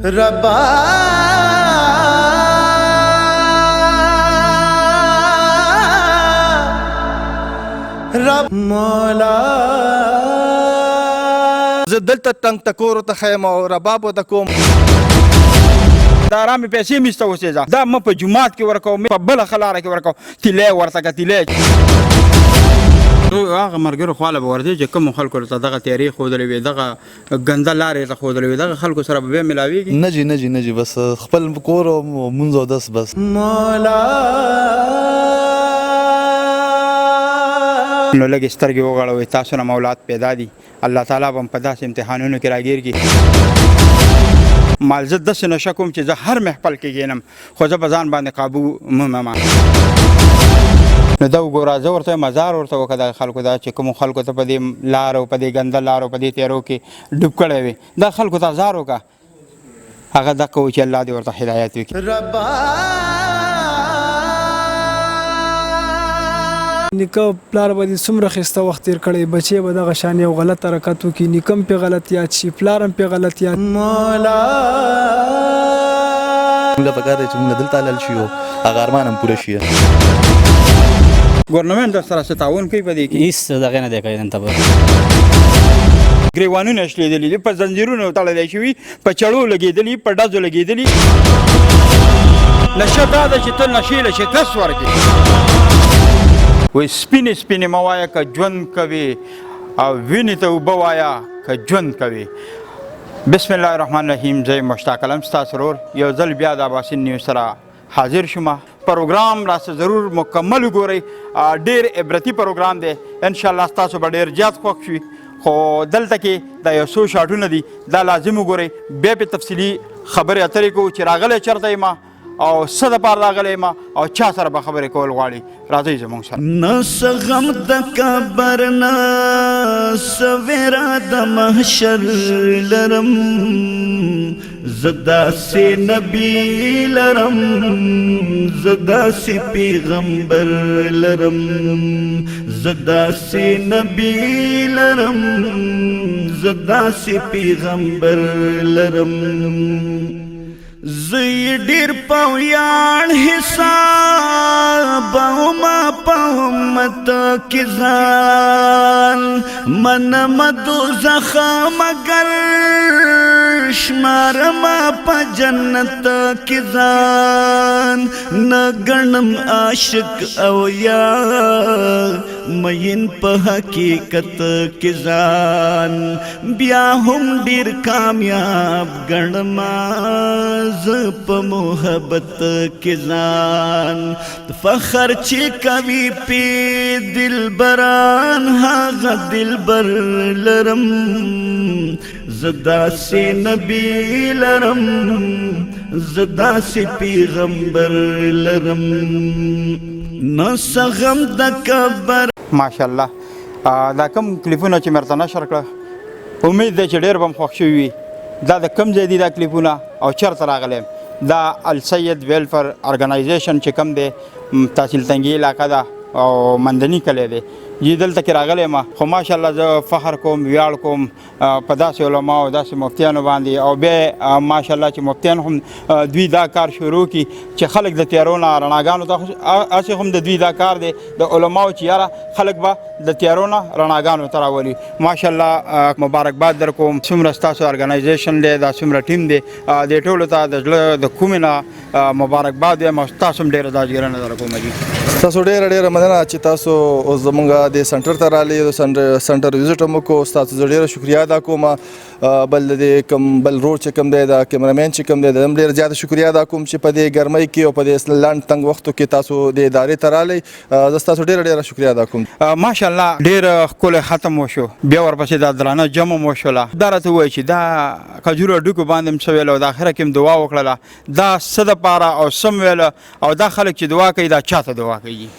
ربا رب مولا زه دلته تنګ ټکورو ته خیم او رباب ورته کوم دا ارامې پیسې مې سته اوسېږه دا مه په جومات کې ورکوم په بله ښه لاره کې ورکوم تیلی ورته که تیلی هغه ملګرو خواله به ورځي چې کومو خلکو ته دغه تیارې ښودلې وي دغه ګنده لارې ته ښودلې وي دغه خلکو سره به بیا ملاوېږي نه جي بس خپل کور او مونځ او دس بس مولا نو لږې سترګې وغړوئ تاسو نه مولات پیدا دي الله تعالی به هم په داسې امتحانونو کې راګیر کړي مال زه داسې نشه کوم چې زه هر محفل کې کښېنم خو زه په ځان باندې قابو مومم نو دا وګوره زه ورته مزار ورته وکړه دغه خلکو دا چې کومو خلکو ته په دې لارو په دې ګنده لارو په دې تیارو کې ډوب کړی وي دا خلکو ته ازار وکړه هغه دقه و چې الله دې ورته هدایت وکړي ربا نیکه پلار به دې څومره ښایسته وخت تېر کړی بچی به دغه شان یو غلط حرکت وکړي نیکه هم پې غلط یاد شي پلار هم پې غلط یاد مولا موږ له پکار دی چې موږ دلته حلال شي او هغه ارمان هم پوره شي ګورنمنټ در سره څه تعاون کوي په دې کې هېڅ دغه نه دی کوي دلته به ګریوانونه شلېدلي دي په زنځیرونو تړلی شوي په چړو لګېدلي په ډزو لګېدلي نشه دا ده چې ته نشې له شکست ورکړې وایي سپینې سپینې مه وایه که ژوند کوې او وینې ته اوبه وایه که ژوند کوې بسم الله الرحمن الرحیم زه مشتاق علم ستاسو ورور یو ځل بیا د اباسین نیوز سره حاضر شوم پروګرام راسه ضرور مکمل وګورئ ډېر عبرتي پروګرام دی انشاءالله ستاسو به ډېر زیات خوښ شي خو دلته کې دا یو څو شاټونه دي دا لازم وګورئ بیا پې تفصیلي خبرې اترې کوو چې راغلی چېرته یم او څه دپاره راغلی یم او چا سره به خبرې کول غواړي راځئ زموږ سره نه څه غم د کبر نه څه ویره د محشر لرم زه داسې نبي لرم زه داسې پیغمبر لرم زه داسې نبي لرم زه داسې پیغمبر لرم زه یې ډېر په ویاړ حسابومه په امت کې ځان منم دوزخه مګر شمارمه په جنت کې ځان نه ګڼم عاشق او یار مین په حقیقت کې ځان بیا هم ډېر کامیاب ګڼم زه په محبت کې ځان فخر چې کوي پې دلبران هغه دلبر لرم زه داسې نبي لرم زه داسې پیغمبر لرم نه څه غم د کبر ماشاءالله دا کوم کلیپونه چې مې ورته نشر کړه امید دی چې ډېر به م خوښ شوي وي دا د کوم ځای دي دا کلیپونه او چېرته راغلی یم دا السید ویلفر ارګنایزیشن چې کوم دی تحصیل تنګي علاقه ده او مندني کلی دی جی دلته کې راغلی یم خو ماشاءالله زه فخر کوم ویاړ کوم په داسې علماو داسې مفتیانو باندې او بیا ماشاءالله چې مفتیان هم دوی دا کار شروع کړي چې خلک د تیارو نه رڼاګانو ته هسې هم د دوی دا کار دی د علماو چې یاره خلک به د تیارو نه رڼاګانو ته راولي ماشاءالله مبارکباد در کوم څومره ستاسو ارګنایزیشن دی دا څومره ټیم دی دې ټولو ته د زړه د کومې نه مبارکباد وایم او تاسو هم ډېره داجګیرنه در کوم جي تاسو ډېره مننه چې تاسو اوس زموږ د سنټر ته راغلي د سنټر وزټ هم وکړو ستاسو زه ډېره شکریا ادا کوم بل د کوم بل روډ چې کوم دی د کیمرامین چې کوم دی د هم ډېره زیاته شکریا ادا کوم چې په دې ګرمۍ کې او په دې لنډ تنګ وختو کې تاسو د ادارې ته راغلی زه ستاسو ډېره شکریا ادا کوم ماشاءالله ډېر ښکلی ختم وشو بیا ورپسې دا درانه جمع م وشوله دا راته ووایي چې دا کجورو ډوکو باندې م څه ویل او د اخره کې م دعا وکړله دا څه دپاره او څه م ویله او دا خلک چې دعا کوي دا چا ته دعا کوي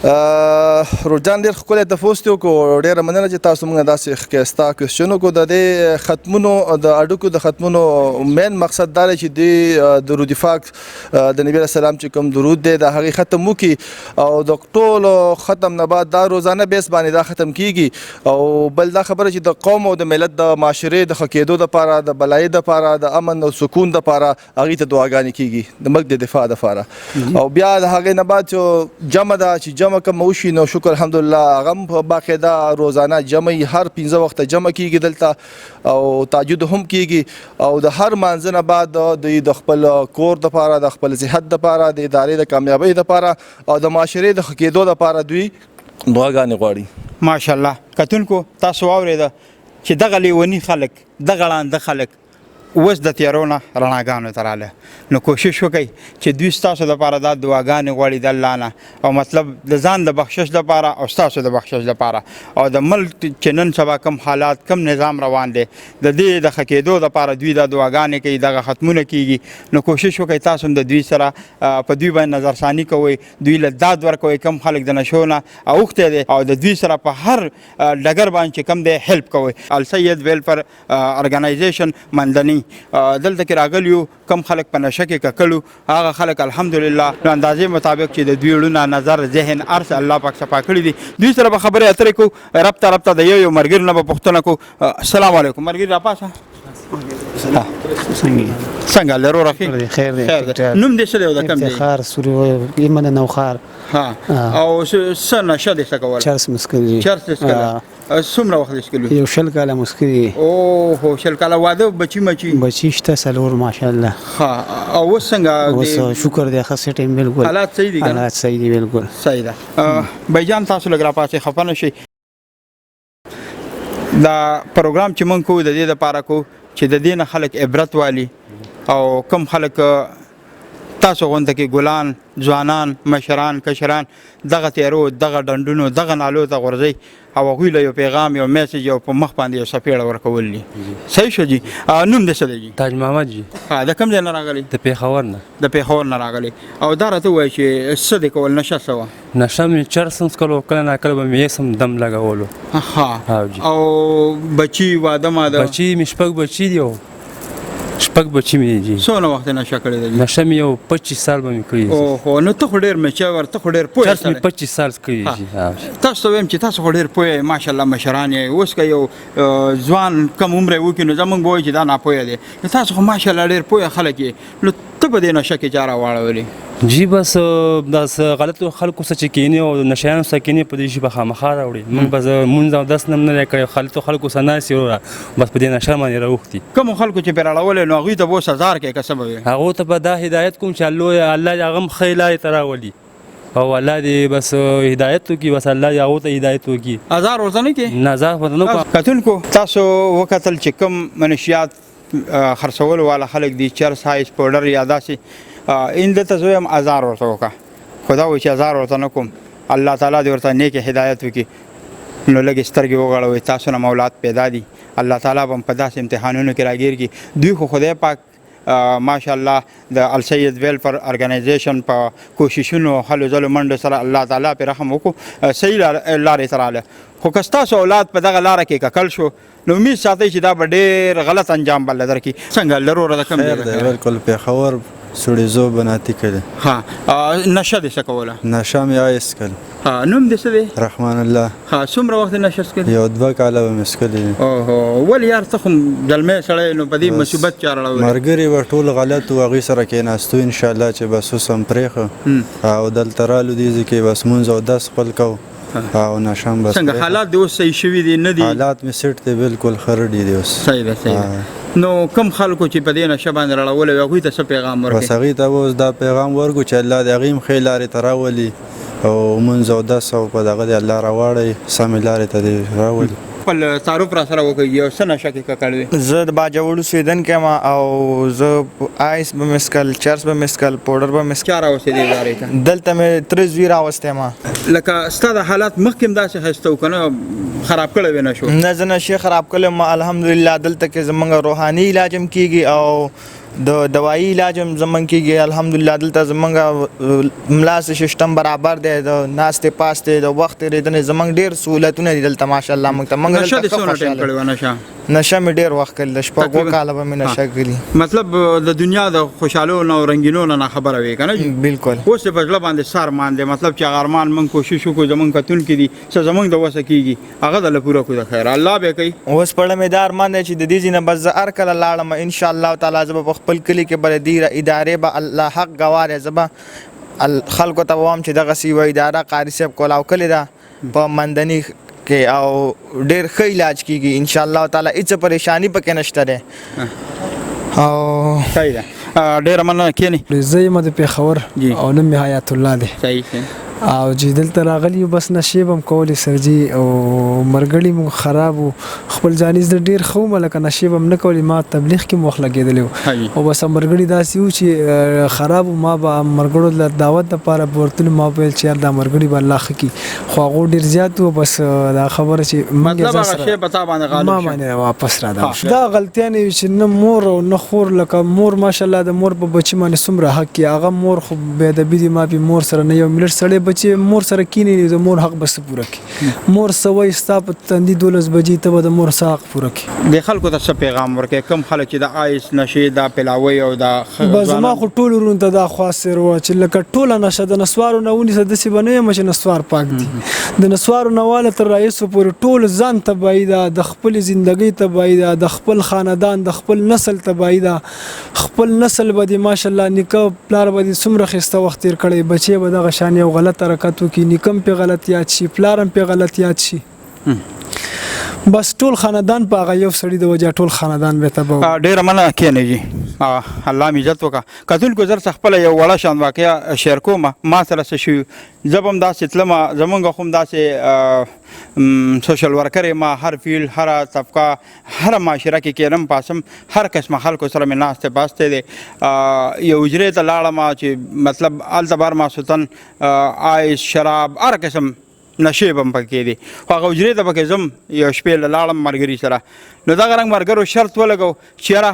روجان ډېر ښکلی تفوس دی وکړو ډېره مننه چې تاسو موږ داسې ښایسته کوېسچن وکړو د دې ختمونو د اړیکو د ختمونو مین مقصد دا دی چې د درود پاک د نبي علیه السلام چې کوم درود دی د هغې ختم وکړي او د ټولو ختم نه بعد دا روزانه بیس باندې دا ختم کیږي او بل دا خبره چې د قوم او د ملت د معاشرې د ښه کېدو دپاره د بلایۍ دپاره د امن او سکون دپاره هغې ته دعاګانې کیږي د ملک د دفاع دپاره او بیا د هغې نه بعد چې جمع ده چې جمع کوم وشي نو شکر الحمدلله هغه هم په باقاعده روزانه جمع هر 15 وخته جمع کیږي دلته او تهجد هم کیږي او د هر مانځه نه بعد د خپل کور دپاره د خپل صحت دپاره د ادارې د کامیابۍ دپاره او د معاشرې د ښه کېدو دپاره دوی دعاګانې غواړي ماشاءالله کتونکو تاسو واورېده چې دغه لیوني خلک دغه ړانده خلک اوس د تیارو نه رڼاګانو ته راله نو کوشش وکئ چې دوی ستاسو دپاره دا دعاګانې غواړي د الله نه او مطلب د ځان د بخشش دپاره او ستاسو د بخشش دپاره او د ملک چې نن سبا کم حالات کم نظام روان دی د دې د ښه کېدو دپاره دوی دا دعاګانې کوي دغه ختمونه کیږي نو کوشش وکئ تاسو هم د دوی سره په دوی باندې نظرثاني کوئ دوی له داد ورکوئ کم خلک د نشو نه اوښتی دی او د دوی سره په هر ډګر باندې چې کم دی هیلپ کوئ السید ویلفر ارګنایزیشن مندني دلته کې راغلیو کم خلک په نشه کې ککړو هغه خلک الحمدلله نو اندازې مطابق چې د دوی ړونه نظر ذهن ارس الله پاک صفا کړي دي دوی سره به خبرې اترې کوو ربطه د یو مرګر نه به پوښتنه کوو السلام علیکم مرګر راپاسه څنګه لرو راخي خیر دی نوم دې څه دی او د کم دی افتخار سوري ایمن نوخار او څه نشه دې څه کوله چرس مسکري چرس مسکري څومره وخت دې څکلو یو شل کاله مسکري او هو شل کاله واده بچی شته سلور ماشاءالله ها او څنګه اوس شکر دی خاصه ټیم بالکل حالات صحیح دي حالات صحیح دي بالکل صحیح ده بایجان تاسو لګرا پاسه خفه نشئ دا پروګرام چې مونږ کوو د دې لپاره کوو چې د دې نه خلک عبرت والي او کم خلک تاسو غونډه کې ګلان ځوانان مشران کشران دغه تیرو دغه ډندونو دغه نالو ته غورځي او هغوی له یو پیغام یو میسج او په مخ باندې یو څپېړه ورکول دي صحیح شو جي نوم دې څه دی تاج محمد جی د کوم ځای نه راغلی د پیښور نه د پیښور نه راغلی او دا راته ووایه چې څه دې کول نشه څه وه نشه مې چرس هم څکلو کله ناکله به مې یې سم دم لګولو ها او بچي واده ماده بچي مې شپږ بچي دي او شپږ بچي مې دي څونه وخت نشه کړی دی نشه مې یو 25 سال به مې کړي اوهو نو ته خو ډېر مچور ته خو ډېر پوه چرس مې 25 سال کړي دي تاسو ته وایم چې تاسو خو ډېر پوه یې ماشاءالله مشران یې اوس که یو ځوان کم عمره وکړي نو زموږ به وایي چې دا ناپوهه دی تاسو خو ماشاءالله ډېر پوه خلک یې نو ته په دې نشه کې چا راواړولې جی بس داس غلطو خلکو څه چې کینی او نشیانو څه کینی په دې شي په خامخا راوړي موږ بس مونږ او داس نه کړی خلکو څه ناسي بس په دې نشه باندې راوختي کوم خلکو چې پیراړول نو هغوی ته به اوس هزار کې کسب وي هغه ته به دا هدایت کوم چې الله هغه خیلای تراولي او الله دې بس هدایت وکي بس الله هغه ته هدایت وکي هزار ورته نه کې نه هزار ورته نه کتونکو تاسو وکتل چې کوم منشیات خرڅول والا خلک دي چرس هایس پاوډر یا داسې این دلته زه هم هزار ورته وکړه خدا وایي چې هزار ورته نه کوم الله تعالی دې ورته نیک هدایت وکړي نو لږې سترګې وغړوئ تاسو نه اولاد پیدا دي الله تعالی به هم په داسې امتحانونو کې راګیر کړي دوی خو خدای پاک ماشاءالله د السید ویلفر ارګنایزیشن په کوششونو هلو ځلو منډو سره الله تعالی پرې رحم وکړو صحیح لارې ته راغله خو که ستاسو اولاد په دغه لاره کې ککل شو نو امید ساتئ چې دا به ډېر غلط انجام بل درکړي څنګه لروره د کوم خیر دی بالکل پیښور سوړیزو بناتی کړي ها نشه دې څه کوله نشه مې آیس کړ نوم دې څه دی رحمان الله څومره وخت نشه څکلې یو 2 کاله به مې څکلې اوهو ولې یار ته خو زلمی سړی نو په دې مصیبت چا راوړی ملګري به ټول غلط و هغوی سره کېناستو انشاءالله چې بس اوس هم پرېښه او دلته رالو دې ځای کې بس مونځ او دس خپل کوو او نشم بس څنګه حالات دې اوس صحیح شوي دي نه دي حالات مې سیټ دی بالکل خرډي دي اوس صحیح ده صحیح ده نو کم خلکو چې په دې نشه باندې راړولی وي هغوی ته څه پیغام ورکړي بس هغوی ته به اوس دا پیغام ورکړو چې الله د هغوی هم ښې لارې ته راولي او مونځ او دس او په دغه دې الله راواړئ سمې لارې ته دې راولي خپل تعارف را سره وکړئ یو څه نشه کې ککړ دی زه د باجوړو اوسېدونکی یم او زه آیس به مې څکل چرس به مې څکل پوډر به مې څکل چا راوستې دې ادارې ته دلته مې تره زوی راوستی یم لکه ستا د حالات مخکې هم داسې ښایسته و که نه خراب کړی وی نشو نه زه نشې خراب کړی یم الحمدلله دلته کې زموږ روحاني علاج هم کېږي او د دوايي علاج هم زمونږ کېږي الحمدلله. دلته زمونږ ملا سیستم برابر دی، د ناستې پاستې د وخت تېرېدنې زمونږ ډېر سهولتونه دي دلته ماشاءالله. موږ ته موږ نشه دې دلته ښه څومره ټایم خوشحاله کړې وه نشه؟ نشه مې ډېر وخت کړی، د شپږ تقریباً. کاله به مې نشه کړي. مطلب د دنیا د خوشحالو نه او رنګینو نه خبره وي که نه جي؟ بالکل. اوس یې په زړه باندې سر مان دی، مطلب چې هغه ارمان موږ کوشش وکړو زموږ کتونکي دي څه زموږ د وسه کېږي هغه دله پوره کړو د خیر الله به کوي. اوس پړه مې دا ارمان دی چې د دې ځای نه بس زه هر کله لاړم انشاءالله تعالی زه به په خپل کلي کې به د دې ادارې به الله حق ګواه دی، زه به خلکو ته به وایم چې دغسې یوه اداره قاري صاحب کولاو کلې ده په مندني کې او ډېر ښه علاج کېږي انشاءالله تعالی، هېڅ پریشاني پکې نشته دی. او صحیح ده، ډېره مننه. کښېنئ. زه یم د پېښور جی. او نوم مې حیات الله دی صحیح او چې دلته راغلی یو بس نشې به م کولې سر جي او مرګړي مو خراب و، خپل ځاني زه ډېر ښه وم لکه نشې به م نه کولې، ما تبلیغ کې م وخت لګېدلی و او بس مرګړي داسې و چې خراب و. ما به مرګړو له دعوت دپاره بورتلو، ما به ویل چې یار دا مرګړي به الله ښه کړي، خو هغو ډېر زیات و. بس دا خبره چې مطلب هغه شی په تا باندې غالب ما شي. باندې واپس را ده دا غلطیانې وي چې نه مور او نه خور، لکه مور ماشاءالله د مور په بچي باندې څومره حق کړي، هغه مور خو بېادبي دي، ما بې مور سره نه یو ملت سړی بچي مور سره کینې د مور حق به څه پوره کړي. مور څه وایي ستا په تندي 12 بجې ته به د مور څه حق پوره کړي. د خلکو ته څه پیغام ورکړې کوم خلک چې د آیس نشې دا پلاوی او دا بس زما خو ټول ورونو ته دا خواست وه چې لکه ټوله نشه د نسوارو نه ونیسه، داسې به نه یم چې نسوار پاک دي، د نسوارو نه واله تر رئیسو پورې ټول ځان تباهي ده، د خپل زندګۍ تباهي ده، د خپل خاندان د خپل نسل تباهي ده. خپل نسل به دې ماشاءالله نیکه پلار به دې څومره ښایسته وخت تېر کړی، بچې به دغه شان یو غلط حرکت وکړي، نیکه هم پې غلط یاد شي، پلار هم پې غلط یاد شي، بس ټول خاندان په هغه یو سړي د وجه ټول خاندان به تباه. ډېره مننه. کښېنئ جي، الله مې عزت وکړه. کتونکو زر څه خپله یو وړه شان واقعه شیر کومه، ما سره څه شوي زه به هم داسې تلمه، زمونږ خو هم داسې سوشل ورکر یم، هر فیلډ هره طبقه هره معاشره کې کېنم پاسم، هر قسمه خلکو سره مې ناستې پاستې دی. یو حجرې ته لاړم چې مطلب هلته بر ماسوتن آیس شراب هر قسم نشې به هم پکې دي، خو هغه حجرې ته پکې ځم یو شپې له لاړم ملګري سره، نو دغه رنګ ملګرو شرط ولګو چې یاره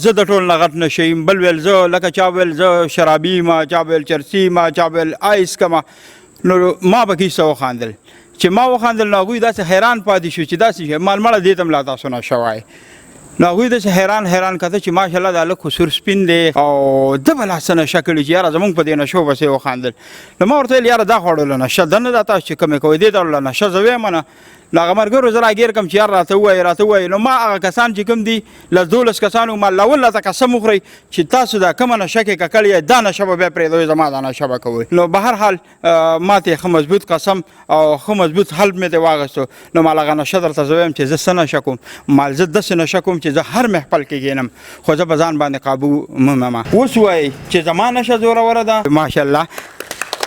زه د ټول نه غټ نشه یم، بل ویل زه لکه چا ویل زه شرابي یم، چا ویل چرسي یم، چا ویل آیس کمه، نو ما پکې څه وخاندل چې ما وخاندل، نو هغوی داسې حیران پاتې شو چې داسې شی مال مړه دې ته م لا تاسو نشه وایي، نو هغوی داسې حیران کته چې ماشاءالله دا هلک خو سور سپین دی او ده به لا څه نشه کړي چې یاره زمونږ په دې نشو پسې وخاندل. نو ما ورته ویل یاره دا خو اړوله نشه ده نه ده، تاسو چې کومې کوئ دې ته اړوله نشه زه ویم نه. نو هغه ملګرو زه راګیر کړم چې یار راته ووایي، نو ما هغه کسان چې کوم دي 12 کسانو ما لاول راته قسم وخورئ چې تاسو دا کومه نشه کې ککړ یې دا نشه به بیا پرېږدوئ، زما دا نشه به کوئ. نو به هر حال ما ته ښه مضبوط قسم او ښه مضبوط حلف مې ترې واخیستو. نو مال هغه نشه درته زه وایم چې زه څه نشه کوم، مال زه داسې نشه کوم چې زه هر محفل کې کښېنم خو زه په ځان باندې قابو مومم. اوس وایي چې زما نشه زوروره ده، ماشاءالله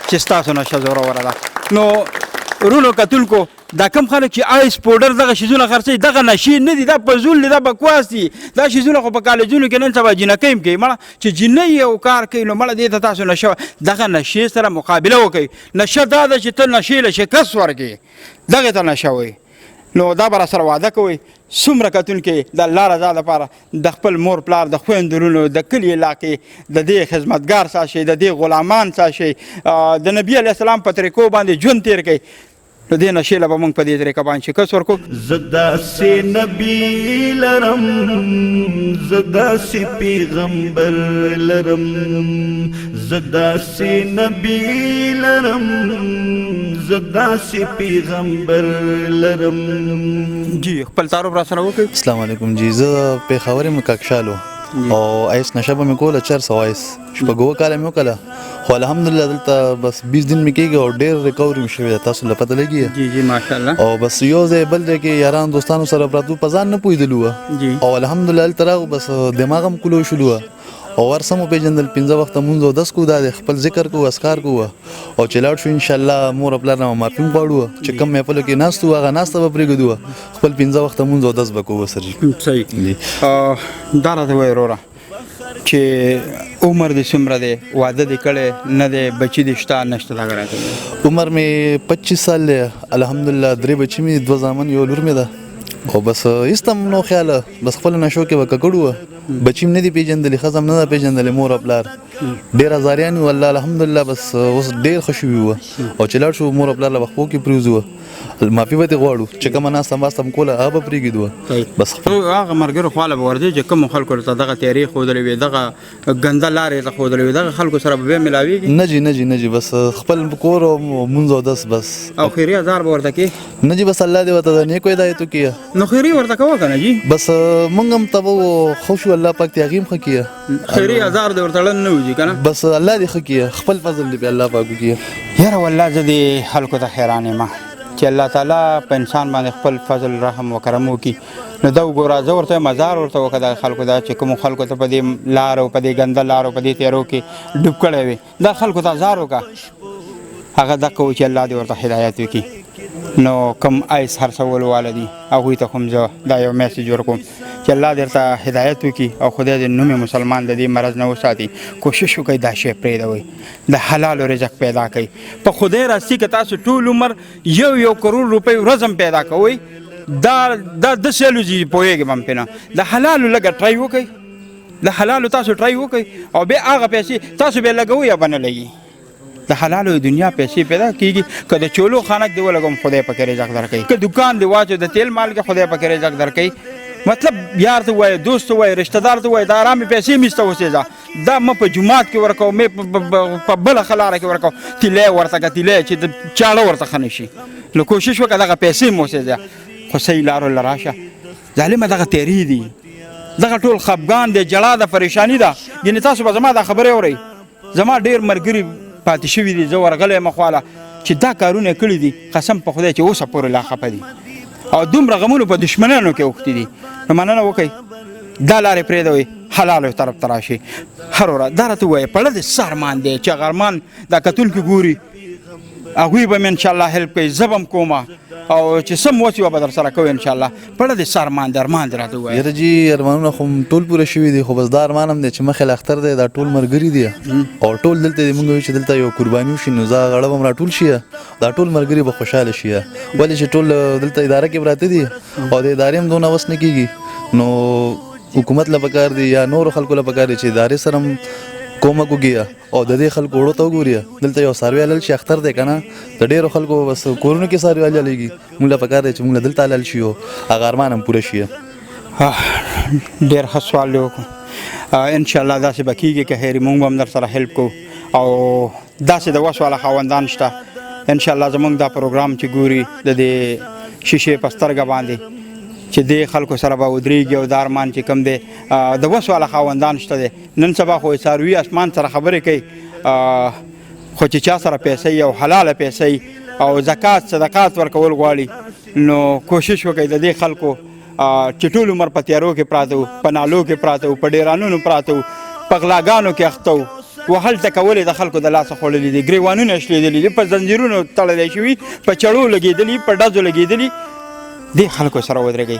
چې ستاسو نشه زوروره ده. نو ورونو کتونکو دا کم خلک چې آیس پوډر دغه شیزونه خرڅوي دغه نشې نه دي، دا پزول دي، دا بکواس دي، دا شیزونه خو په کالجونو کې نن سبا جینکۍ هم کوي، مړه چې جینۍ یو کار کوي نو مړه دې ته تاسو نشه دغه نشې سره مقابله وکړئ. نشه دا ده چې ته نشې له شکست ورکړې، دغې ته نشه وایي. نو دا به راسره واده کوئ څومره کتونکي د الله رضا لپاره د خپل مور پلار د خویندو ورونو د کلي علاقې د دې خدمتګار څه شئ، د دې غلامان څه شئ، د نبي علیه السلام په طریقو باندې ژوند تېر کړئ. نو دې نشې له به موږ په دې طریقه باندې شکست ورکړو. زه داسې نبي لرم، زه داسې پیغمبر لرم، زه داسې نبي لرم، زه داسې پیغمبر لرم. جی خپل تعارف را سره وکړئ. السلام علیکم جی، زه پېښور یم کاکشالو او آیس نشه به مې کوله 400 آیس شپږ کاله مې وکړله، خو الحمدلله دلته بس 20 دن مې کېږي او ډېر ریکوري مې شوې ده، تاسو له پته لګي. جی جی ماشاءالله. او بس یو ځای بل ځای کې یاران دوستانو سره پراتو په ځان نه پوهېدلو وه او الحمدلله هلته راغو بس دماغ هم کلو شولو وه او ورسم وپېژندل 15 وخته مونځ او 10 کو دا دی خپل ذکر کوو اسکار کوو او چې لاړ شو انشاءالله مور او پلار نه معافي هم غواړو چې کوم محفلو کې ناست وو هغه ناسته به پرېږدو خپل 15 وخته مونځ او 10 به کوو سر جي. صحیح. دا راته وایه وروره چې عمر دې څومره دی، واده دې کړی نه دی، بچي دې شته نشته، دا راته وایه. عمر مې 25 سال دی الحمدلله، 3 بچي مې 2 زامن یو لور مې ده او بس هېڅ ته هم نو خیاله بس خپله نشو کې به ککړ وه بچیم نه دی پیژندلی ښځه هم نه ده پیژندلی مور او پلار ډېر ازاریان وو الله الحمدلله بس اوس ډېر ښه شوي وو او چې لاړ شو مور او پلار له پښو کې پرېوځو معافي به ترې غواړو چې کومه ناسته ماسته م کوله هغه به پرېږدو بس هغه ملګرو خواله به ورځي چې کومو خلکو ته دغه تیارې ښودلې وي دغه ګنده لارې ته ښودلې وي دغه خلکو سره به بیا ملاوېږي نه جي بس خپل کور او مونځ او دس بس او خیري ازار به ورته کې نه جي بس الله دې ورته د نیکو هدایت وکړي نو خیري ورته کوه که نه جي بس مونږ هم ته به ښه شو الله پاک دې هغې هم ښه کړي خیري ازار دې ورته ړن نه وځي که نه بس الله دې ښه کړي خپل فضل دې بیا الله پاک وکړي یاره والله زه دې خلکو ته حیران یم چې الله تعالی په انسان باندې خپل فضل رحم و کرم وکړي نو دا وګوره زه ورته مزار ورته وکړه دغه خلکو ته چې کومو خلکو ته په دې لارو په دې ګنده لارو په دې تیارو کې ډوب کړی وي دا خلکو ته ازار وکړه هغه دغه و چې الله دې ورته هدایت وکړي نو کوم ایس هرڅول واله دي هغوی ته خو زه دا یو میسیج ورکوم چې الله دې ورته هدایت وکړي او خدای دې نوم مسلمان د دې مرض نه وساتي کوشش وکړئ دا شی پرېږدوئ د حلالو رزق پیدا کړئ په خدای راستي که تاسو ټول عمر یو کروڑ روپۍ ورځ هم پیدا کوئ دا داسې الوځي پوهېږم هم پرې نه د حلالو لږه ټرای وکړئ د حلالو تاسو ټرای وکړئ او بیا هغه پیسې تاسو بیا لګوئ یا به نه لګي د حلالو دنیا پیسې پیدا کېږي که د چولو خانک دې ولګوم خدای پکې رزق درکوي که دکان دې واچو د تیل مال کې خدای پکې رزق درکوي مطلب یار ته وایي دوست ته وایي رشته دار ته وایي د ارامې پیسې مې سته اوسېږه دا مه په جومات کې ورکوه مې په بله ښه لاره کې ورکوه تیلی ورته که تیلی چې د چاړه ورته ښه نه شي نو کوشش وکړه دغه پیسې مې اوسېږه خو صحیح لارو له راشه ظالمه دغه تیرې دي دغه ټول خفګان دی جړا ده پریشاني ده یعنې تاسو به زما دا خبرې اورئ زما ډېر ملګري پاتې شوي دي زه ورغلی یم خواله چې دا کارونه کړي دي قسم په خدای چې اوسه پورې لا خفه دي او دومره غمونو په دشمنانو کې اوښتي دي نو مننه وکئ دا لارې پرېږدوئ حلالو طرف ته راشي هر ورځ دا راته ووایه پړه د څه ارمان دی چې هغه ارمان دا کتونکي ګوري هغوی به مې انشاءالله هیلپ کوي زه به هم کومه او چې سم وس یو به در سره کوي انشاءالله پړه د څه ارمان دی ارمان دې راته ووایه یاره جي ارمانونه خو ټول پوره شوي دي خو بس دا ارمان هم دی چې مخې له اختر دی دا ټول ملګري دي او ټول دلته دي مونږ وایو چې دلته یو قرباني وشي نو زه غړه به هم راټول شي دا ټول ملګري به خوشحاله شي ولې چې ټول دلته اداره کې پراته دي او د ادارې هم دونه وس نه کېږي نو حکومت له پکار دي یا نورو خلکو له پکار دي چې ادارې سره هم کومک وکړي او د دې خلکو وړو ته وګوري دلته یو څاروي حلال شي اختر دی که نه د ډېرو خلکو بس کورونو کې څاروي حلالېږي موږ له پکار دی چې موږ له دلته حلال شي او هغه ارمان هم پوره شي ډېر ښه سوال دی وکړو انشاءالله داسې به کېږي که هیري موږ به هم در سره هیلپ کوو او داسې د وس والا خاوندان شته انشاءالله زموږ دا پروګرام چې ګوري د دې شیشې په سترګه باندې چې دې خلکو سره به ودرېږي او دا ارمان چې کوم دی د وس والا خاوندان شته دی نن سبا خو څاروي اسمان سره خبرې کوي خو چې چا سره پیسې او حلاله پیسې او زکات صدقات ورکول غواړي نو کوشش وکړئ د دې خلکو چې ټول عمر په تیارو کې پراته وو په نالو کې پراته وو په ډیرانونو پراته وو په غلاګانو کې اخته وو وهلته کولې د خلکو د لاسه خوړلي دي ګریوانونه شلېدلي دي په زنځیرونو تړلی شوي په چړو لګېدلي په ډزو لګېدلي دې خلکو سره ودرېږئ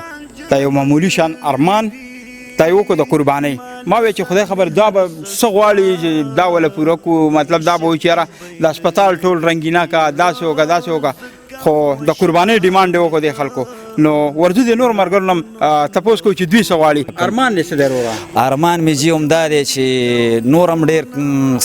دا یو معمولي شان ارمان دا یې وکړو د قربانۍ ما وی چې خدای خبر دا به څه غواړي چې دا وله پوره کړو مطلب دا به وایي چې یاره د اسپتال ټول رنګینه که داسې وکړه داسې وکړه خو د قربانۍ ډیمانډ یې وکړو دې خلکو نو ورځو د نور ملګرو نه هم تپوس کوو چې دوی څه غواړي ارمان دې څه دی وروره ارمان مې جي همدا دی چې نور هم ډېر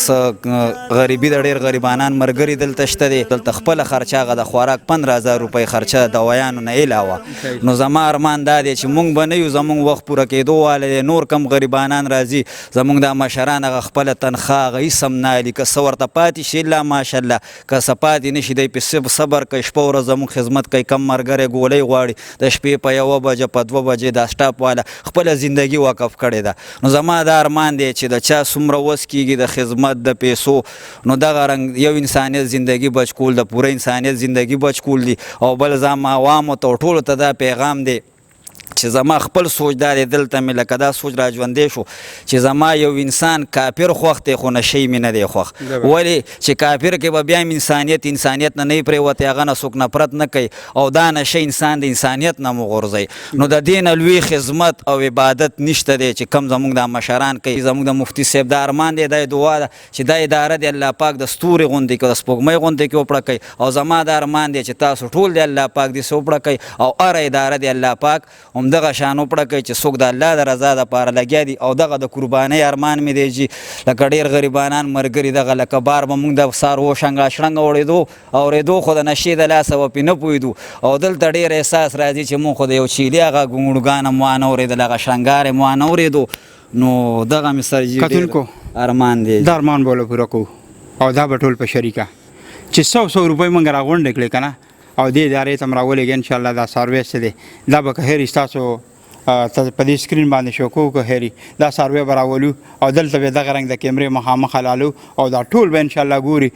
څه غریبي ده ډېر غریبانان ملګري دلته شته دی دلته خپله خرچه هغه د خوراک 15,000 روپۍ خرچه دوایانو نه علاوه نو زما ارمان دا دی چې مونږ به نه یو زمونږ وخت پوره کېدو واله دی نور کم غریبانان راځي زمونږ دا مشران هغه خپله تنخواه هغه هېڅ هم نه علي که څه ورته پاتې شي الا ماشاءالله که څه پاتې نه شي دی پې صبر کوي شپه ورځ زمونږ خدمت کوي کم ملګری ګولۍ غواړي د شپې په 1 بجه په 2 بجې دا سټاپ والا خپله زندگی وقف کړې ده نو زما دا ارمان دی چې د چا څومره وس کېږي د خدمت د پیسو نو دغه رنګ یو انسانیت زندگی بچ کول د پوره انسانیت زندگی بچ کول دي او بل زما عوامو ته ټولو ته دا پیغام دی چې زما خپل سوچ دا دی دلته مې لکه دا سوچ را ژوندی شو چې زما یو انسان کافر خوښ دی خو نشی مې نه دی خوښ ولې چې کافر کې به بیا هم انسانیت نه پرېوتی هغه نه څوک نفرت نه کوي او دا نشه انسان د انسانیت نه مو غورځوي نو د دې نه لوی خدمت او عبادت نشته دی چې کم زموږ دا مشران کوي زموږ د مفتي صاحب دا ارمان دی دا دعا ده چې دا اداره دی الله پاک د ستوري غوندې کړي د سپوږمۍ غوندې کې وپړه کوي او زما دا ارمان دی چې تاسو ټول دی الله پاک دې څه وپړه کوي او هره اداره دی الله پاک همدغه شان وپړه کوي چې څوک د الله د رضا دپاره لګیا دي او دغه د قربانۍ ارمان مې دی چې لکه ډېر غریبانان ملګري دغه لکه بار به مونږ د سار وشنګه شړنګه اورېدو خو د نشې د لاسه به پرې نه پوهېدو او دلته ډېر احساس راځي چې مونږ خو د یو چیلي هغه ګونګړوګان هم وانه اورېدل هغه شرنګار هم وانه اورېدو نو دغه مې سر جي کتونکو ارمان دی دا ارمان به له پوره کوو او دا به ټول په شریکه چې 100 روپۍ موږ راغونډې کړې که نه او دې ادارې ته م راولېږي انشاءالله دا سروې څه دی دا به که هېري ستاسو په دې سکرین باندې شو کوو که هېري دا سروې به راولو او دلته به دغه رنګ د کیمرې مخامخ حلالو او دا ټول به انشاءالله ګوري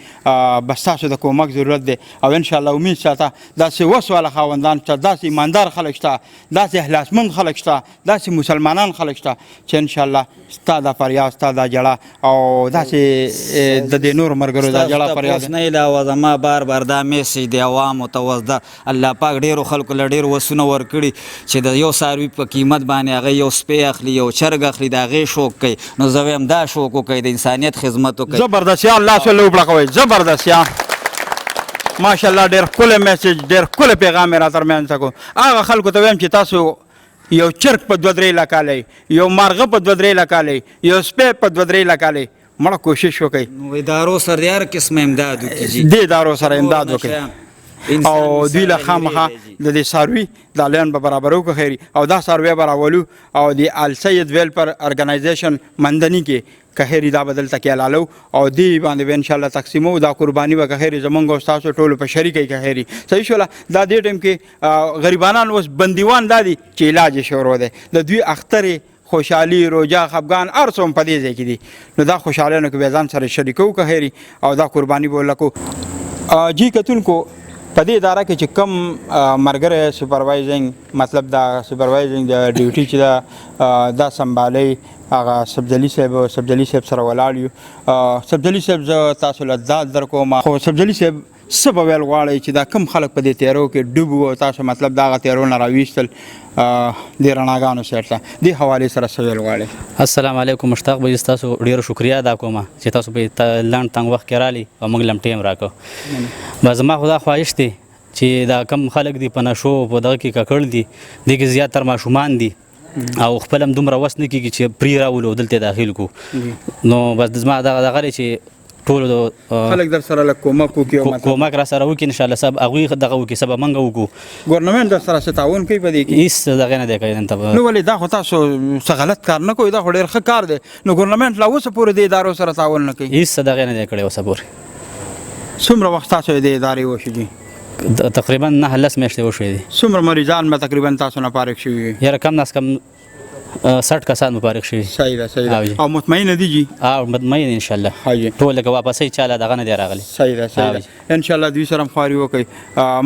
بس تاسو د کومک ضرورت دی او انشاءالله امید ساته داسې وس والا خاوندان شته داسې ایماندار خلک شته داسې اخلاصمند خلک شته داسې مسلمانان خلک شته چې انشاءالله ستا دا فریاد ستا دا جړه او داسې د دې نورو ملګرو دا جړه فریاد نه علاوه زما بار بار دا میسج دی عوامو ته اوس د الله پاک ډېرو خلکو له ډېر وسونه ورکړي چې د یو څاروي په قیمت باندې هغه یو سپی اخلي یو چرګ اخلي د هغې شوق کوي نو زه وایم دا شوق وکړئ د انسانیت خدمت وکړئ زبردستیان لاس ولې وپړه کوئ زبردستیان ماشاءالله ډېر ښکلی میسج ډېر ښکلی پیغام یې را ترمنځ کړو هغه خلکو ته وایم چې تاسو یو چرګ په 2-3 لکالی یو مارغه په 2-3 لکالی یو سپی په 2-3 لکالی مړه کوشش وکړئ نو ادارو سره د هر قسم امداد وکړي دې ادارو سره امداد وکړئ او دوی له خامخا د دې څاروي دا لین به برابرو که خیري او دا څاروی به راولو او د السید ویلفر ارګنایزیشن مندني کې که خیري دا به دلته کې حلالو او دې باندې به انشاءالله تقسیمو دا قرباني به که خیري زمونږ او ستاسو ټولو په شریکه که خیري صحیح شوله دا دې ټایم کې غریبانان اوس بندیوان دا دي چې علاج یې شروع دی د دوی اخترې خوشحالي روجا خفګان هر څه هم په دې ځای کې دي نو دا خوشحالیانو کې بیا ځان سره شریکو که خیري او دا قرباني به ولکو جی کتونکو په دې اداره کې چې کم ملګری سوپروایزنګ مطلب دا سوپروایزنګ د ډیوټي چې دا سنبالی هغه سبزلي صاحب سره ولاړ یو سبزلي صاحب زه تاسو له داد در کوم خو سبزلي صاحب څه به ویل غواړئ چې دا کم خلک په دې تیارو کې ډوب وو تاسو مطلب د هغه تیارو نه راویستل د رڼاګانو سیټ ته دې حوالې سره څه ویل غواړئ السلام علیکم مشتاق بھائی تاسو ډیره شکریا ادا کوم چې تاسو په لنډ تنګ وخت کې رالي او موږ لم ټیم راکړو بس زما خدا خواهش دی چې دا کم خلک دی په نشو په دغه کې ککړ دي دغه زیاتره ماشومان دي او خپل هم دومره وس نه کېږي چې پرې راولو دلته داخل کو نو بس زما دغه چې ټول خلک در سره لږ کومک وکړي کومک را سره وکړي انشاءالله سب هغوی دغه وکړي سبا موږ وکړو ګورنمنټ در سره څه تعاون کوي په دې کې هېڅ دغه نه دی کوي دلته نو ولې دا خو تاسو څه غلط کار نه کوئ دا خو ډېر ښه کار دی نو ګورنمنټ لا اوسه پورې دې ادارو سره تعاون نه کوي هېڅ دغه نه دی کړی اوسه پورې څومره وخت تاسو دې ادارې وشي جي تقریبا 9-10 میاشتې وشوې دي څومره مریضان به تقریبا تاسو نه فارغ شوي یاره کم ناس کم 60 کسان مفارغ شوي صحیح ده او مطمئن دي جی مطمئن ان شاء الله ټول لکه واپسې چاله دغه نه دی راغلی صحیح ده ان شاء الله دوی سره هم خواري وکړي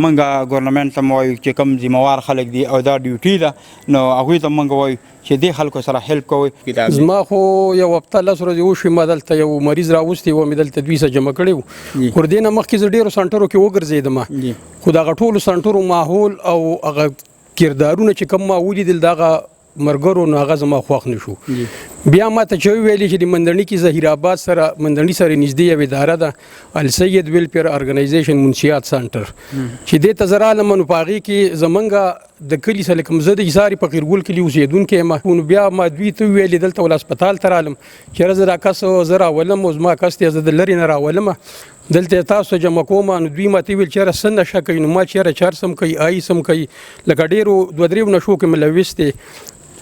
موږ ګورنمنټ ته وایو چې کوم ذمہوار خلک دي او دا ډیوټي ده نو هغوی ته موږ وایو چې دې خلکو سره هیلپ کوئ زما خو یو هفته 10 ورځې وشوې ما دلته یو مریض راوستی و مې دلته دوی سره جمع کړی و خو دې نه مخکې زه ډېرو سنټرو کې وګرځېدم خو دغه ټولو سنټرو ماحول او هغه کردارونه چې کوم ما ولیدل دغه مرګرو نو هغه زما خوښ نه شو بیا ما ته چې ویلي چې د مندني کې ظهیر آباد سره مندني سره نږدې یوه اداره ده السید ویلفیر ارګنایزیشن منشیات سنټر چې دې ته زه رالم نو په هغې کې زمونږ د کلي سره کوم زه د حصاري په قیرګل کلي اوسېدونکی یم نو بیا ما دوی ته وویلې دلته ول هسپتال ته رالم چېرې زه دا کس زه راولم او زما کس دی زه د لرې نه راولم دلته تاسو جمع کوم نو دوی ماته ویل چېرې څه نشه کوي نو ما چېرې چارس هم کوي آیس هم کوي لکه ډېرو 2-3 نشو کې ملوث دی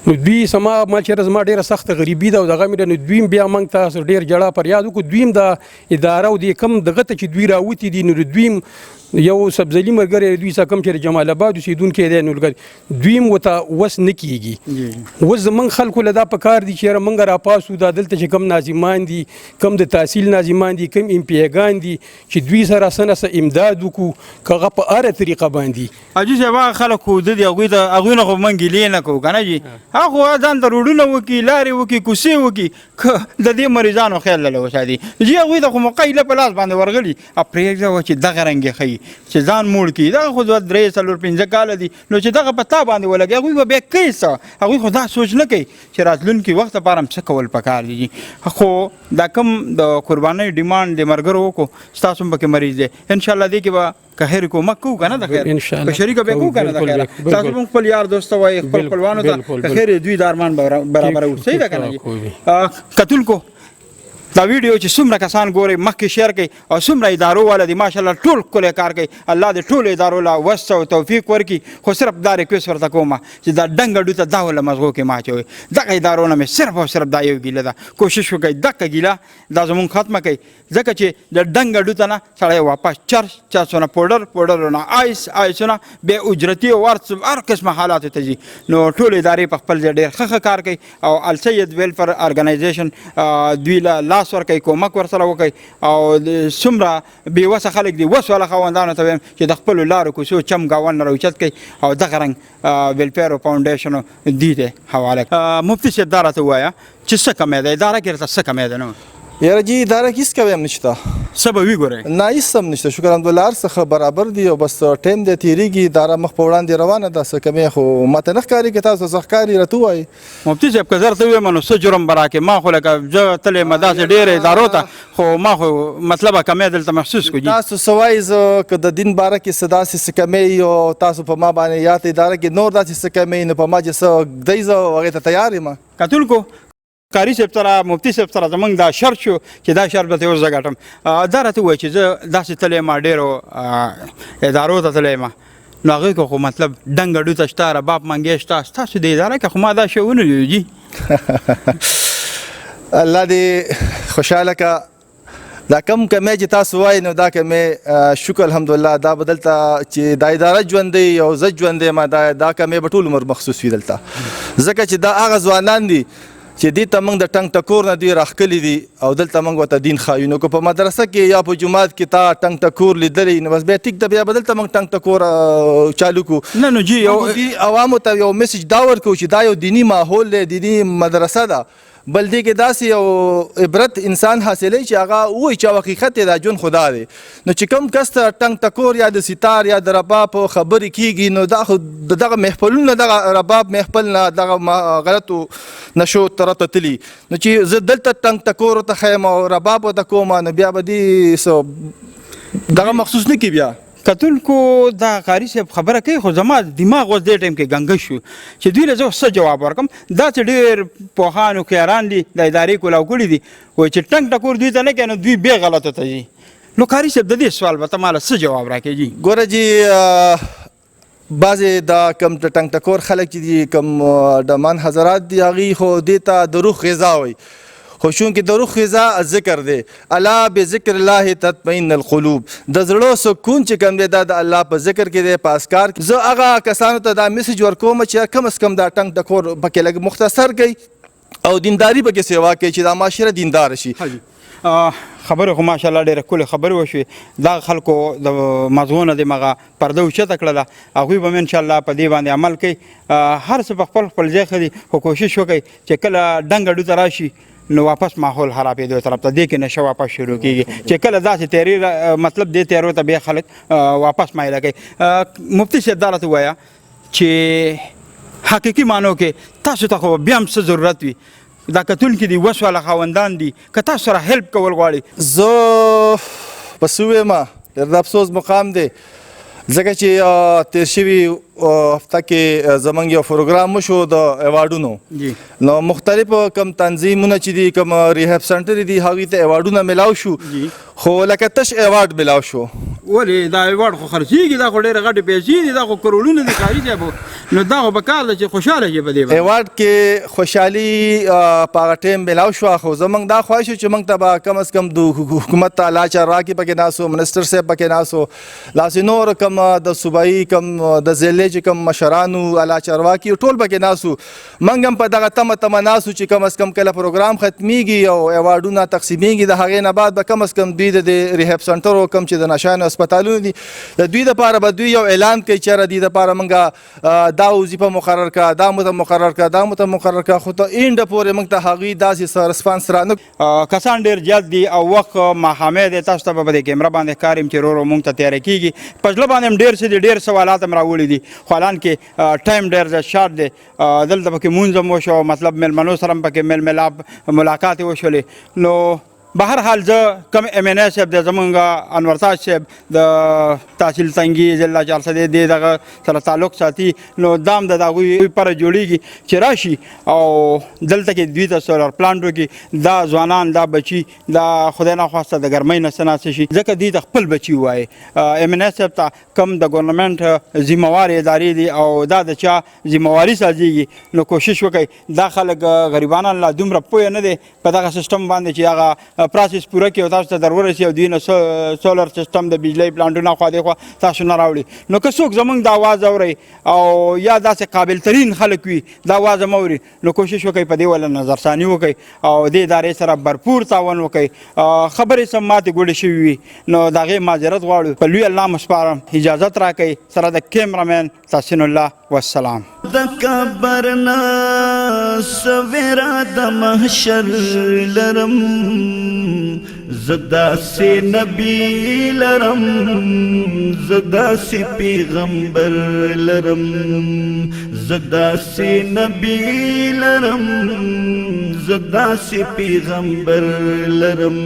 نو دوی ما چېرې زما ډېره سخته غریبي ده او دغه مې نو دوی بیا موږ ته ډېر جړه فریاد وکړو دوی د اداره او د کم دغه ته چې دوی راوتي دي نو دوی یو سبزلي ملګری دوی څخه کم چې جمال آباد اوسېدونکی دی نو دوی ورته وس نه کېږي اوس زموږ خلکو له دا په کار دي چې موږ راپاسو دا دلته چې کم ناظمان دي کم د تحصیل ناظمان دي کم امپیګان دي چې دوی سره څه نه څه امداد وکړو که هغه په هره طریقه باندې حاجي صاحب هغه خلک خو د دې هغوی نه خو موږ ګیلې نه کوو که نه جي هغه خو ځان ته روډونه وکړي لارې وکړي کوڅې وکړي که د دې مریضانو خیال له وساتي جي هغوی ته خو موقع په لاس باندې ورغلي پرېږده چې دغه رنګ یې ښیي چې ځان موړ کړي دغه خو 3-4-5 کاله دي نو چې دغه په تا باندې ولګي هغوی به بیا کوي څه هغوی خو دا سوچ نه کوي چې راتلونکي وخت لپاره هم څه کول پکار دي خو دا کم د قربانۍ ډیمانډ د ملګرو وکړو ستاسو هم پکې مریض دی انشاءالله دې کې به که خیر کومک کوو کنه د خیر ان شاء الله په شریکه به کوو کنه د خیر بالکل. تاسو هم خپل یار دوست وای خپل خپلوانو ته بالکل. که خیر دوی د ارمان برابر صحیح ده کنه کتونکو دا ویډیو چې څومره کسان ګوري مخکې شیر کوي او څومره ادارو والا دي ماشاءالله ټول ښکلی کار کوي الله دې ټولو ادارو له وس او توفیق ورکړي خو صرف دا ریکویسټ ورته کوم چې دا ډنګ ډو ته دا وله مزغو کې ما اچوئ دغه ادارو نه مې صرف او صرف دا یو ګیله ده کوشش وکړئ دغه ګیله دا زمونږ ختمه کوي ځکه چې د ډنګ ډو ته نه سړی واپس چرسونه پوډرونه آیسونه بې اجرتي او هر قسمه حالاتو ته ځي نو ټول ادارې په خپل ځای ډېر ښه کار کوي او السید ویلفر ارګنایزیشن دوی له لاس ورکوي کومک ورسره وکړي او څومره بېوسه خلک دي وس والا خاوندانو ته وایم چې د خپلو لارو کوڅو چم ګاونډ نه راوچت کوي او دغه رنګ ویلفیر فاونډیشنو دي ته حواله مفتي صاحب دا راته ووایه چې څه کمی ده اداره کې راته څه کمی ده نه یاره جی اداره کې هیڅ کوی هم نشته څه به وي ګورئ نه هیڅ هم نشته شکر الحمدلله هر څه برابر دي او بس ټایم دی تېرېږي اداره مخ په وړاندې روانه ده څه کمی خو ماته نه ښکاري که تاسو څه ښکاري راته ووایي مفتي صاحب که زه درته ووایم نو څه جرم به راکړې ما خو لکه زه تللی یم داسې ډېرې ادارو ته خو ما خو مطلبه کمی دلته محسوس کړو تاسو څه وایي زه که د دین باره کې څه داسې څه کمی او تاسو په ما باندې یاد اداره کې نور داسې څه کمی نو په ما چې څه ږدئ زه هغې ته تیار یم کتونکو کاري صاحب سره مفتي صاحب سره زمونږ دا شرط شو چې دا شرط به ته اوس زه ګټم دا راته ووایي چې زه داسې تللی یم ډېرو ادارو ته تللی یم نو هغوی که خو مطلب ډنګ ډو ته شته رباب منګی شته ستاسو د اداره کې خو ما دا شی ونه لیدو جي الله دې خوشحاله که دا کم کمی چې تاسو وایي نو دا کمی شکر الحمدلله دا به دلته چې دا اداره ژوندی او زه ژوندی یم دا کمی به ټول عمر مخصوص وي دلته ځکه چې دا هغه ځوانان دي چې دې ته موږ د ټنګ ټکور نه دي راښکلي دي او دلته موږ ورته دین ښایو نو که په مدرسه کې یا په جومات کې تا ټنګ ټکور لیدلی نو بس بیا ټیک ده بیا به دلته موږ ټنګ ټکور چالو کړو نه نو جي عوامو ته یو میسج دا ورکړو چې دا یو دینی ماحول دی دینی مدرسه ده بل دې کې داسې یو عبرت انسان حاصلوي چې هغه ووایي چې حقیقت یې دا ژوند خدا دی نو چې کوم کس ته ټنګ ټکور یا د ستار یا د رباب خبرې کېږي نو دا خو دغه محفلونه دغه رباب محفل نه دغه غلطو نشو طرف ته تلي نو چې زه دلته ټنګ ټکور ورته ښیم او رباب ورته کوم نو بیا به دې دغه مخصوص نه کړي بیا کتونکو دا قاري صاحب خبره کوي خو زما دماغ اوس دې ټایم کې ګنګه شو چې دوی له زه څه جواب ورکړم داسې ډېر پوهان او خیاران دي د ادارې کولاو کړي دي وایي چې ټنګ ټکور دوی ته نه کوي نو دوی بې غلطو ته ځي نو قاري صاحب د دې سوال به ته ماله څه جواب راکړې جي ګوره جي بعضې دا کم ټنګ ټکور خلک چې دي کم ډمان حضرات دي هغوی خو دې ته د روح غذا وایي خو چونکې د روح غذا ذکر دی الا بذکر الله تطمئن القلوب د زړه سکون چې کوم دی دا د الله په ذکر کې دی په اذکار کې زه هغه کسانو ته دا میسج ورکوم چې کم از کم دا ټنګ ټکور پکې لږ مختصر کوي او دینداري پکې سیوا کوي چې دا معاشره دیندار شي خبرې خو ماشاءالله ډېرې ښکلې خبرې وشوې دغه خلکو د مغزو نه د مغه پرده اوچته کړله هغوی به م انشاءالله په دې باندې عمل کوي هر څه په خپل ځای ښه دي خو کوشش وکړئ چې کله ډنګ ډو ته راشي نو واپس ماحول خرابېدو طرف ته دې کې نشه واپس شروع کېږي چې کله داسې تیاري مطلب دې تیارو ته بیا خلک واپس مایله کوي مفتي صاحب دا راته ووایه چې حقیقي معنو کې تاسو ته خو بیا هم څه ضرورت وي دا کتونکي دي وس والا خاوندان دي که تاسو سره هیلپ کول غواړي زه په څه ویمه ډېر د افسوس مقام دی ځکه چې تېر شوي هفته کې زموږ یو پروګرام وشو د ایوارډونو نو مختلف کم تنظیمونه چې دي کم ریهب سنټر دي هغوی ته ایوارډونه میلاو شو خو لکه تش ایوارډ میلاو شو ولې دا ایوارډ خو خرڅېږي دا خو ډېرې غټې پیسې دي دا خو کروڑونه دي قاري صاحب نو دا خو په کار ده چې خوشحاله شي په دې ایوارډ کې خوشحالي په هغه ټایم میلاو شوه خو زموږ دا خواهش و چې موږ ته به کم از کم د حکومت ته الله چارواکي پکې ناست و منسټر صاحب پکې ناست و داسې نور کم د صوبایي کم د ضلعې چې کم مشرانو الله چارواکي ټول پکې ناست و موږ هم په دغه تمه ناست و چې کم از کم کله پروګرام ختمیږي او ایوارډونه تقسیمیږي د هغې نه بعد به کم از کم دوی د ریهب سنټرو کم چې د نشانو هسپتالونه دي د دوی دپاره به دوی یو اعلان کوي چېرې دوی دپاره موږ دا وظیفه مقرر کړه دا مو ته مقرر کړه دا مو ته مقرر کړه خو ته اینډه پورې موږ ته هغوی داسې څه رسپانس رانه کسان ډېر زیات دي او وخت ماښامې دی تاسو ته به په دې کیمره باندې کار یم چې ورو موږ ته تیاری کېږي په زړه باندې هم ډېر څه دي ډېر سوالات هم راوړي دي خو حالان کې ټایم ډېر زیات شارټ دی دلته پکې مونځ هم وشو مطلب میلمنو سره هم پکې میل ملاپ ملاقات یې وشولې نو بهر حال زه کم ایم ان ای صاحب د زمونږ انور تاج صاحب د تحصیل تنګي ضلع 400 د دغه سره تعلق ساتي نو دام د هغوی پر جوړیږي چې راشي او دلته کې دوی ته سولر پلانټ وکړي دا ځوانان دا بچي دا خدای نخواسته د ګرمۍ نه څه ناڅه شي ځکه دوی د خپل بچي وایي ایم ان ای صاحب ته کم د ګورنمنټ ذمهوار ادارې دي او دا د چا ذمهواري سازیږي نو کوشش وکړئ دا خلک غریبانو لا دومره پوه نه دی په دغه سیستم باندې چې هغه پروسس پوره کړي او تاسو ته در ورسي او دوی نه سولر سیستم د بجلی پلانټونه خوا دې خوا تاسو نه راوړي نو که څوک زمونږ د اواز اوري او یا داسې قابل ترین خلک وي د اواز هم اوري نو کوشش وکړئ په دې ولا نظرثاني وکړئ او دې ادارې سره भरपूर تعاون وکړئ خبرې سم ماتې ګوډې شوي وي نو د هغې معذرت غواړو په لوی الله مسپارم اجازت راکئ سره د کیمرامین تحسین الله والسلام د کبرنا سویرا د محشر لرم زدا سے نبی لرم زدا سے پیغمبر لرم زدا سے نبی لرم زدا سے پیغمبر لرم